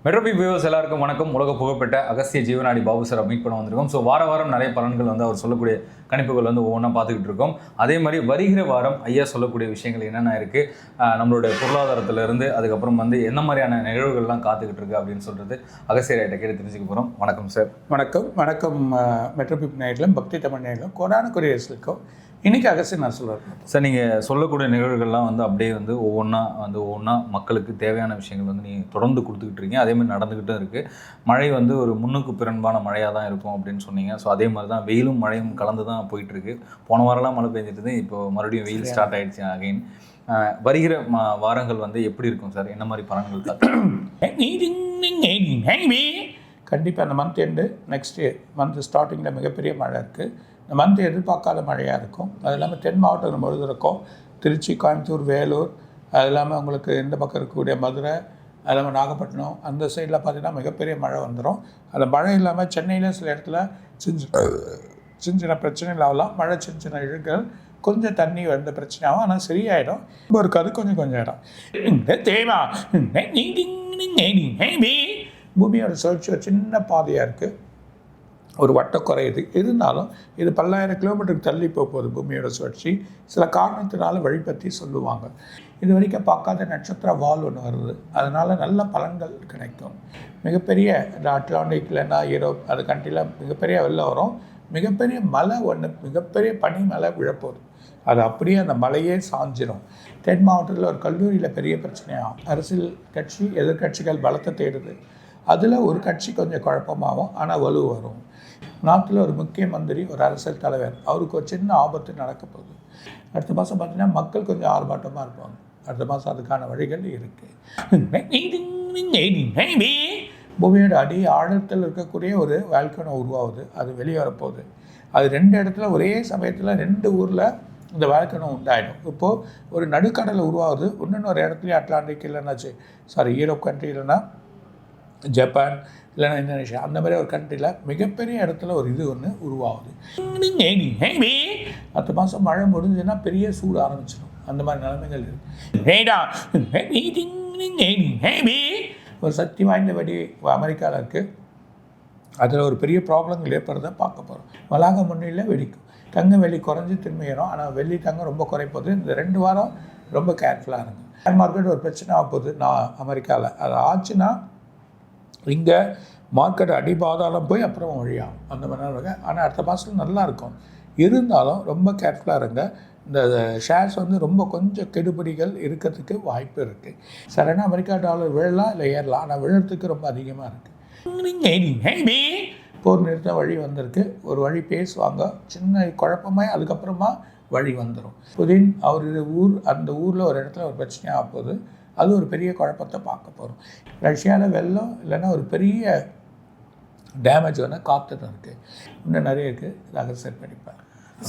மெட்ரோபி viewers எல்லாருக்கும் வணக்கம். உலக புகழ்பெற்ற அகஸ்திய ஜீவனாடி பாபு சார் மீட் பண்ண வந்திருக்கோம். ஸோ வாரம் நிறைய பலன்கள் அவர் சொல்லக்கூடிய கணிப்புகள் ஒவ்வொன்றா பார்த்துக்கிட்டு இருக்கோம். அதே மாதிரி வருகிற வாரம் ஐயா சொல்லக்கூடிய விஷயங்கள் என்னென்ன இருக்குது, நம்மளுடைய பொருளாதாரத்திலிருந்து அதுக்கப்புறம் என்ன மாதிரியான நிகழ்வுகள்லாம் காத்துக்கிட்டு இருக்கு அப்படின்னு சொல்கிறது அகஸ்தியர் ஐட்ட கேட்டு தெரிஞ்சுக்க போகிறோம். வணக்கம் சார். வணக்கம். மெட்ரோபி நேயர்களும் பக்தி தமிழ் நேயர்களும் கோடான கொரியர்ஸ்க்கும் இன்றைக்கி அகஸ்தியர் நான் சொல்லுவேன் சார். நீங்கள் சொல்லக்கூடிய நிகழ்வுகள்லாம் அப்படியே ஒவ்வொன்றா மக்களுக்கு தேவையான விஷயங்கள் நீங்கள் தொடர்ந்து கொடுத்துக்கிட்டு இருக்கீங்க. அதேமாதிரி நடந்துக்கிட்டும் இருக்குது. மழை ஒரு முன்னுக்கு பிறன்பான மழையாக தான் இருக்கும் அப்படின்னு சொன்னீங்க. ஸோ அதே மாதிரி தான் வெயிலும் மழையும் கலந்து தான் போயிட்டுருக்கு. போன வாரம்லாம் மழை பெஞ்சிட்டு இப்போது மறுபடியும் வெயில் ஸ்டார்ட் ஆகிடுச்சு அகைன். வருகிற வாரங்கள் எப்படி இருக்கும் சார்? என்ன மாதிரி பலன்கள் கண்டிப்பாக அந்த மந்த் எண்டு நெக்ஸ்ட் மந்த் ஸ்டார்டிங்கில் மிகப்பெரிய மழை இருக்குது. இந்த மந்த் எதிர்பார்க்காத மழையாக இருக்கும். அது இல்லாமல் தென் மாவட்டம் முழுது இருக்கும். திருச்சி, கோயம்புத்தூர், வேலூர், அது இல்லாமல் உங்களுக்கு இந்த பக்கம் இருக்கக்கூடிய மதுரை, அது இல்லாமல் நாகப்பட்டினம் அந்த சைடில் பார்த்திங்கன்னா மிகப்பெரிய மழை வந்துடும். அந்த மழை இல்லாமல் சென்னையில் சில இடத்துல சின்ன சின்ன பிரச்சனைகள் ஆகலாம். மழை சின்ன சின்ன இழுக்கள், கொஞ்சம் தண்ணி வந்த பிரச்சனையாகும். ஆனால் சரியாயிடும். இப்போ இருக்காது, கொஞ்சம் இடம் தேவா. பூமியோட சுழற்சி ஒரு சின்ன பாதையாக இருக்குது, ஒரு வட்டம் குறையுது. இருந்தாலும் இது பல்லாயிரம் கிலோமீட்டருக்கு தள்ளி போகுது பூமியோட சுழற்சி. சில காரணத்தினால வழி பற்றி சொல்லுவாங்க. இது வரைக்கும் பார்க்காத நட்சத்திர வால் ஒன்று வருது. அதனால் நல்ல பலன்கள் கிடைக்கும். மிகப்பெரிய இந்த அட்லாண்டிக் இல்லைன்னா யூரோப் அது கண்ட்ரியில் மிகப்பெரிய வெள்ளம் வரும். மிகப்பெரிய மலை ஒன்று, மிகப்பெரிய பனி மலை விழப்போகுது. அது அப்படியே அந்த மலையே சாஞ்சிடும். தென் மாவட்டத்தில் ஒரு கல்லூரியில் பெரிய பிரச்சனையாகும். அரசியல் கட்சி எதிர்கட்சிகள் பலத்தை தேடுது. அதில் ஒரு கட்சி கொஞ்சம் குழப்பமாகும், ஆனால் வலு வரும். நாட்டில் ஒரு முக்கிய மந்திரி, ஒரு அரசியல் தலைவர், அவருக்கு ஒரு சின்ன ஆபத்து நடக்க போகுது. அடுத்த மாதம் பார்த்திங்கன்னா மக்கள் கொஞ்சம் ஆர்ப்பாட்டமாக இருப்பாங்க. அடுத்த மாதம் அதுக்கான வழிகள் இருக்குது. பூமியோட அடி ஆழத்தில் இருக்கக்கூடிய ஒரு வால்கனோ உருவாகுது. அது வெளியே வரப்போகுது. அது 2 இடத்துல ஒரே சமயத்தில் 2 ஊரில் இந்த வால்கனோ உண்டாயிடும். இப்போது ஒரு நடுக்கடலை உருவாகுது. இன்னொரு இடத்துலையும் அட்லாண்டிக் இல்லைன்னாச்சு யூரோப் கண்ட்ரி இல்லைன்னா ஜப்பான் இல்லைன்னா இந்தோனேஷியா அந்த மாதிரி ஒரு கண்ட்ரியில் மிகப்பெரிய இடத்துல ஒரு இது ஒன்று உருவாகுது. அடுத்த மாதம் மழை முடிஞ்சுன்னா பெரிய சூடு ஆரம்பிச்சிடும். அந்த மாதிரி நிலைமைகள் இருக்குது. ஒரு சக்தி வாய்ந்த வெடி அமெரிக்காவில் இருக்குது. அதில் ஒரு பெரிய ப்ராப்ளங்கள் ஏற்படுறத பார்க்க போகிறோம். வளாக முன்னிலையில் வெடிக்கும். தங்கம் வெள்ளி குறைஞ்சி திரும்பி ஏறும். ஆனால் வெள்ளி தங்கம் ரொம்ப குறைப்போகுது. இந்த 2 வாரம் ரொம்ப கேர்ஃபுல்லாக இருக்கும். ஷேர் மார்க்கெட் ஒரு பிரச்சனை ஆகப்போகுது அமெரிக்காவில். அது ஆச்சுன்னா இங்கே மார்க்கெட் அடிபாதாளம் போய் அப்புறம் வழியாகும். அந்த மாதிரி இருக்க. ஆனால் அடுத்த மாதத்தில் நல்லாயிருக்கும். இருந்தாலும் ரொம்ப கேர்ஃபுல்லாக இருங்க. இந்த ஷேர்ஸ் ரொம்ப கொஞ்சம் கெடுபிடிகள் இருக்கிறதுக்கு வாய்ப்பு இருக்குது. சரினா அமெரிக்கா டாலர் விழலாம் இல்லை ஏறலாம். ஆனால் விழுறதுக்கு ரொம்ப அதிகமாக இருக்குது. போர் நிறுத்த வழி வந்திருக்கு. ஒரு வழி பேசுவாங்க, சின்ன குழப்பமாய் அதுக்கப்புறமா வழி வந்துடும். புதின் அந்த ஊரில் ஒரு இடத்துல ஒரு பிரச்சனையாக போகுது. அது ஒரு பெரிய குழப்பத்தை பார்க்க போகிறோம். ரஷ்யாவில் வெள்ளம் இல்லைன்னா ஒரு பெரிய டேமேஜ் காத்துட்டு இருக்குது. இன்னும் நிறைய இருக்குது. இதாக செட் பண்ணிப்பார்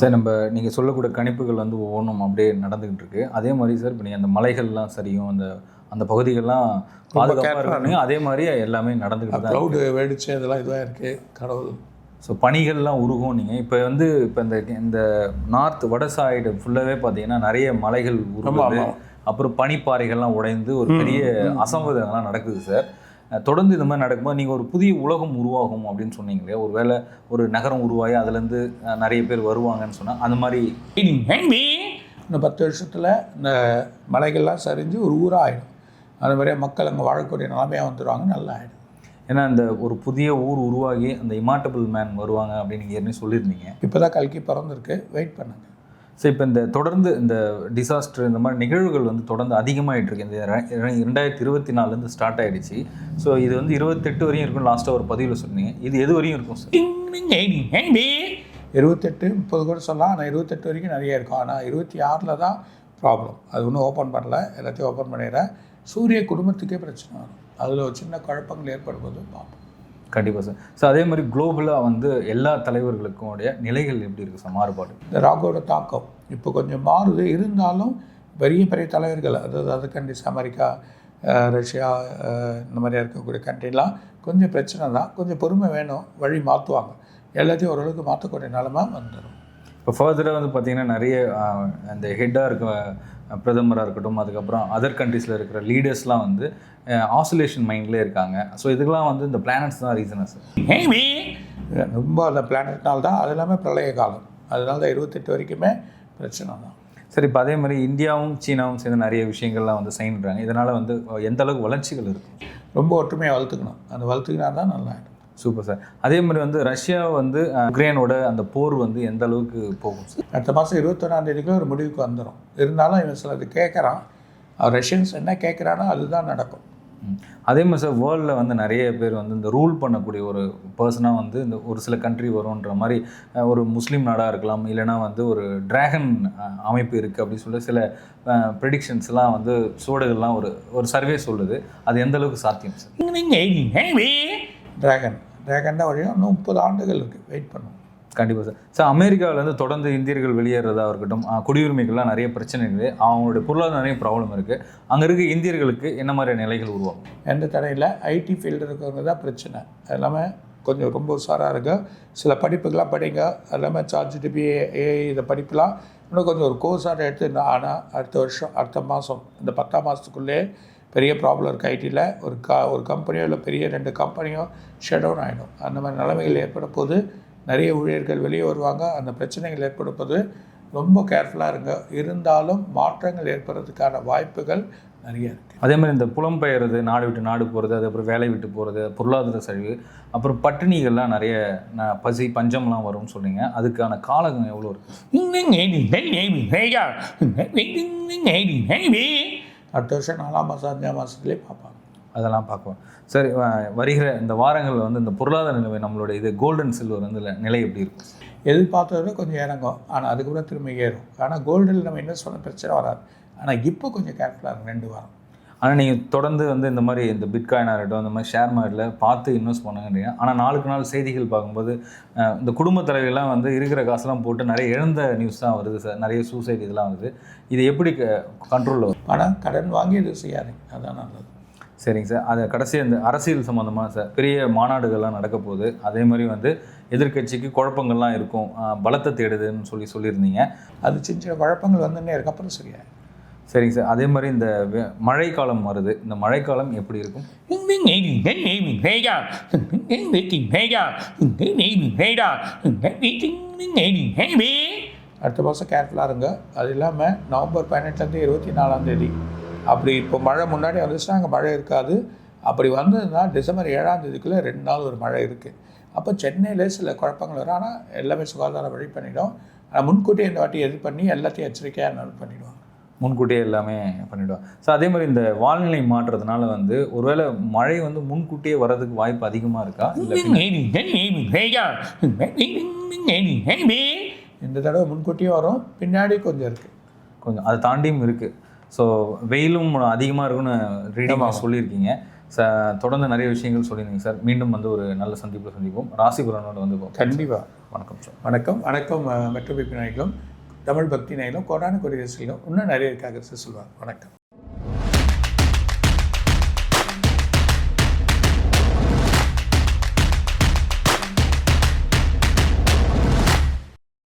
சார். நீங்கள் சொல்லக்கூடிய கணிப்புகள் ஒவ்வொன்றும் அப்படியே நடந்துக்கிட்டு இருக்குது. அதே மாதிரி சார் இப்போ நீங்கள் அந்த மலைகள்லாம் சரியும் அந்த பகுதிகள்லாம் பாதுகாப்பாக இருக்காங்க. அதே மாதிரி எல்லாமே நடந்துக்கிட்டு தான். க்ளவுடு வெடிச்சு அதெல்லாம் இதுவாக இருக்குது. கடவுள். ஸோ பனிகள்லாம் உருகும். நீங்கள் இப்போ இந்த நார்த் வட சைடு ஃபுல்லாகவே பார்த்தீங்கன்னா நிறைய மலைகள் உருவாங்க. அப்புறம் பனிப்பாறைகள்லாம் உடைந்து ஒரு பெரிய அசம்பாவிதங்கள்லாம் நடக்குது சார். தொடர்ந்து இந்த மாதிரி நடக்கும்போது நீங்கள் ஒரு புதிய உலகம் உருவாகும் அப்படின்னு சொன்னீங்களே, ஒரு வேளை ஒரு நகரம் உருவாகி அதுலேருந்து நிறைய பேர் வருவாங்கன்னு சொன்னால் அந்த மாதிரி இன்னும் 10 வருஷத்தில் இந்த மலைகள்லாம் சரிஞ்சு ஒரு ஊராக ஆகிடும். அது மாதிரியே மக்கள் அங்கே வாழக்கூடிய நிலைமையாக வந்துடுவாங்க. நல்லா ஆகிடும். ஏன்னா இந்த ஒரு புதிய ஊர் உருவாகி அந்த இமார்டபிள் மேன் வருவாங்க அப்படின்னு நீங்கள் ஏற்கனவே சொல்லியிருந்தீங்க. இப்போ தான் கல்கி பிறந்திருக்கு. வெயிட் பண்ணுங்க. ஸோ இப்போ தொடர்ந்து இந்த டிசாஸ்டர் இந்த மாதிரி நிகழ்வுகள் தொடர்ந்து அதிகமாகிட்டு இருக்கு. இந்த 2024 ஸ்டார்ட் ஆகிடுச்சு. ஸோ இது 28 வரையும் இருக்கும். லாஸ்ட்டாக ஒரு பதிவில் சொன்னீங்க. இது எது வரையும் இருக்கும் சார்? 28 30 கூட சொல்லலாம். ஆனால் 28 வரைக்கும் நிறைய இருக்கும். ஆனால் 26 தான் ப்ராப்ளம். அது ஒன்றும் ஓப்பன் பண்ணல. எல்லாத்தையும் ஓப்பன் பண்ணிடுறேன். சூரிய குடும்பத்துக்கே பிரச்சனை வரும். அதில் ஒரு சின்ன குழப்பங்கள் ஏற்படும்போது பார்ப்போம். கண்டிப்பாக சார். ஸோ அதே மாதிரி குளோபலாக எல்லா தலைவர்களுக்கும் நிலைகள் எப்படி இருக்குது சார் மாறுபாடு? இந்த ராகோட தாக்கம் இப்போ கொஞ்சம் மாறுது. இருந்தாலும் பெரிய பெரிய தலைவர்கள், அதாவது அதர் கண்ட்ரிஸ், அமெரிக்கா, ரஷ்யா, இந்த மாதிரியா இருக்கக்கூடிய கண்ட்ரிலாம் கொஞ்சம் பிரச்சனை தான். கொஞ்சம் பொறுமை வேணும். வழி மாற்றுவாங்க. எல்லாத்தையும் ஓரளவுக்கு மாற்றக்கூடிய நிலமை வந்துடும். இப்போ ஃபர்தராக வந்து பார்த்திங்கன்னா நிறைய அந்த ஹெட்டாக இருக்க பிரதமராக இருக்கட்டும், அதுக்கப்புறம் அதர் கண்ட்ரீஸில் இருக்கிற லீடர்ஸ்லாம் வந்து ஆசோலேஷன் மைண்ட்லேயே இருக்காங்க. ஸோ இதுக்கெலாம் வந்து இந்த பிளானட்ஸ் தான் ரீசனாக சார்? ரொம்ப அந்த பிளானட்னால தான். அது இல்லாமல் பிரளய காலம், அதனால தான் 28 வரைக்குமே பிரச்சனை தான். சரி, இப்போ அதே மாதிரி இந்தியாவும் சீனாவும் சேர்ந்து நிறைய விஷயங்கள்லாம் வந்து சைன் பண்ணுறாங்க. இதனால் வந்து எந்த அளவுக்கு வளர்ச்சிகள் இருக்கும்? ரொம்ப ஒற்றுமையாக வளர்த்துக்கணும். அந்த வளர்த்துக்கினா தான் நல்லா இருக்கும். Super sir. அதே மாதிரி வந்து ரஷ்யா வந்து உக்ரைனோட அந்த போர் வந்து எந்த அளவுக்கு போகும் சார்? அடுத்த மாதம் 21ஆம் ஒரு முடிவுக்கு வந்துடும். இருந்தாலும் இவன் சிலது கேட்குறான். ரஷ்யன்ஸ் என்ன கேட்குறானோ அதுதான் நடக்கும். அதே மாதிரி சார் வேர்ல்டில் வந்து நிறைய பேர் வந்து இந்த ரூல் பண்ணக்கூடிய ஒரு பர்சனாக வந்து இந்த ஒரு சில கண்ட்ரி வரும்ன்ற மாதிரி ஒரு முஸ்லீம் நாடாக இருக்கலாம், இல்லைனா வந்து ஒரு டிராகன் அமைப்பு இருக்குது அப்படின்னு சொல்லி சில ப்ரெடிக்ஷன்ஸ்லாம் வந்து சோடுகள்லாம் ஒரு சர்வே சொல்லுது. அது எந்த அளவுக்கு சாத்தியம் சார்? டிராகன் தான் வழியும். இன்னும் 30 ஆண்டுகள் இருக்குது, வெயிட் பண்ணும். கண்டிப்பாக சார். சார், அமெரிக்காவிலேருந்து தொடர்ந்து இந்தியர்கள் வெளியேறதாக இருக்கட்டும், குடியுரிமைகள்லாம் நிறைய பிரச்சனை இருக்குது, அவங்களுடைய பொருளாதார நிறைய ப்ராப்ளம் இருக்குது. அங்கே இருக்க இந்தியர்களுக்கு என்ன மாதிரி நிலைகள் உருவாகும்? எந்த தடையில் ஐடி ஃபீல்டு இருக்கிறவங்க தான் பிரச்சனை. அது இல்லாமல் கொஞ்சம் ரொம்ப உஷாராக இருக்க, சில படிப்புக்கெலாம் படிங்க. அது இல்லாமல் ChatGPT, AI இந்த படிப்புலாம் இன்னும் கொஞ்சம் ஒரு கோர்ஸாக எடுத்து, ஆனால் அடுத்த மாதம் இந்த 10ஆம் மாதத்துக்குள்ளே பெரிய ப்ராப்ளம் இருக்குது ஐடியில். ஒரு கம்பெனியோ இல்லை பெரிய 2 கம்பெனியோ ஷட் டவுன் ஆகிடும். அந்த மாதிரி நிலைமைகள் ஏற்பட போது நிறைய ஊழியர்கள் வெளியே வருவாங்க. அந்த பிரச்சனைகள் ஏற்படும்போது ரொம்ப கேர்ஃபுல்லாக இருங்க. இருந்தாலும் மாற்றங்கள் ஏற்படுறதுக்கான வாய்ப்புகள் நிறைய இருக்குது. அதே மாதிரி இந்த புலம்பெயர்றது, நாடு விட்டு நாடு போகிறது, அதுக்கப்புறம் வேலை விட்டு போகிறது, பொருளாதார சரிவு, அப்புறம் பட்டினிகள்லாம் நிறைய பசி பஞ்சம்லாம் வரும்னு சொன்னீங்க. அதுக்கான காலம் எவ்வளோ இருக்குது? அடுத்த வருஷம் 4ஆம் மாதம் 5ஆம் மாதத்துலேயே பார்ப்பாங்க. அதெல்லாம் பார்க்குவோம். சரி, வருகிற இந்த வாரங்களில் வந்து இந்த பொருளாதார நிலை நம்மளோட இது கோல்டு அண்ட் சில்வர் வந்து நிலை எப்படி இருக்கும்? எதிர்பார்த்ததை கொஞ்சம் இறங்கும், ஆனால் அதுக்கப்புறம் திரும்ப ஏறும். ஆனால் கோல்டில் நம்ம இன்வெஸ்ட் பண்ண பிரச்சனை வராது. ஆனால் இப்போ கொஞ்சம் கேர்ஃபுல்லாக இருக்கும் 2 வாரம். ஆனால் நீங்கள் தொடர்ந்து வந்து இந்த மாதிரி இந்த பிட்காயினாக இருக்கட்டும், இந்த மாதிரி ஷேர் மார்க்கெட்டில் பார்த்து இன்வெஸ்ட் பண்ணுங்கன்றீங்க. ஆனால் நாளுக்கு நாள் செய்திகள் பார்க்கும்போது இந்த குடும்ப தலைவெல்லாம் வந்து இருக்கிற காசுலாம் போட்டு நிறைய இழந்த நியூஸ் தான் வருது சார். நிறைய சூசைட் இதெல்லாம் வருது. இது எப்படி கண்ட்ரோலில் வரும்? ஆனால் கடன் வாங்கி இது செய்யாதீங்க, அதுதான் நல்லது. சரிங்க சார். அதை கடைசி அந்த அரசியல் சம்மந்தமாக சார் பெரிய மாநாடுகள்லாம் நடக்க போகுது. அதே மாதிரி வந்து எதிர்க்கட்சிக்கு குழப்பங்கள்லாம் இருக்கும், பலத்தை தேடுதுன்னு சொல்லியிருந்தீங்க. அது சின்ன சின்ன குழப்பங்கள் வந்துன்னே இருக்கு, அப்புறம் சரியா. சரிங்க சார். அதே மாதிரி இந்த மழைக்காலம் வருது. இந்த மழைக்காலம் எப்படி இருக்கும்? அடுத்த மாதம் கேர்ஃபுல்லாக இருங்க. அது இல்லாமல் நவம்பர் 18 24ஆம் தேதி அப்படி இப்போ மழை முன்னாடி வந்துச்சுன்னா அங்கே மழை இருக்காது. அப்படி வந்ததுன்னா டிசம்பர் 7ஆம் தேதிக்குள்ளே 2 நாள் ஒரு மழை இருக்குது. அப்போ சென்னையில் சில குழப்பங்கள் வரும். ஆனால் எல்லாமே சுகாதாரம் வழி பண்ணிவிடும். ஆனால் முன்கூட்டியே இந்த வாட்டி எது பண்ணி எல்லாத்தையும் எச்சரிக்கையாக நோட் பண்ணிவிடுவாங்க. முன்கூட்டியே எல்லாமே பண்ணிவிடுவாங்க. ஸோ அதே மாதிரி இந்த வானிலை மாற்றதுனால வந்து ஒருவேளை மழை வந்து முன்கூட்டியே வர்றதுக்கு வாய்ப்பு அதிகமாக இருக்கா? இந்த தடவை முன்கூட்டியே வரும், பின்னாடி கொஞ்சம் இருக்குது, கொஞ்சம் அதை தாண்டியும் இருக்குது. ஸோ வெயிலும் அதிகமாக இருக்குன்னு ரீடிங்காக சொல்லியிருக்கீங்க. தொடர்ந்து நிறைய விஷயங்கள் சொல்லியிருந்தீங்க சார். மீண்டும் வந்து ஒரு நல்ல சந்திப்பில் சந்திப்போம். ராசி பலனோட வந்து கண்டிப்பாக. வணக்கம் சார். வணக்கம். மெட்ரோபிக் நாயகம், தமிழ் பக்தி நாயகம், கோடான கொடி ரசிகளும் இன்னும் நிறைய இருக்காங்க சார். சொல்லுவாங்க. வணக்கம்.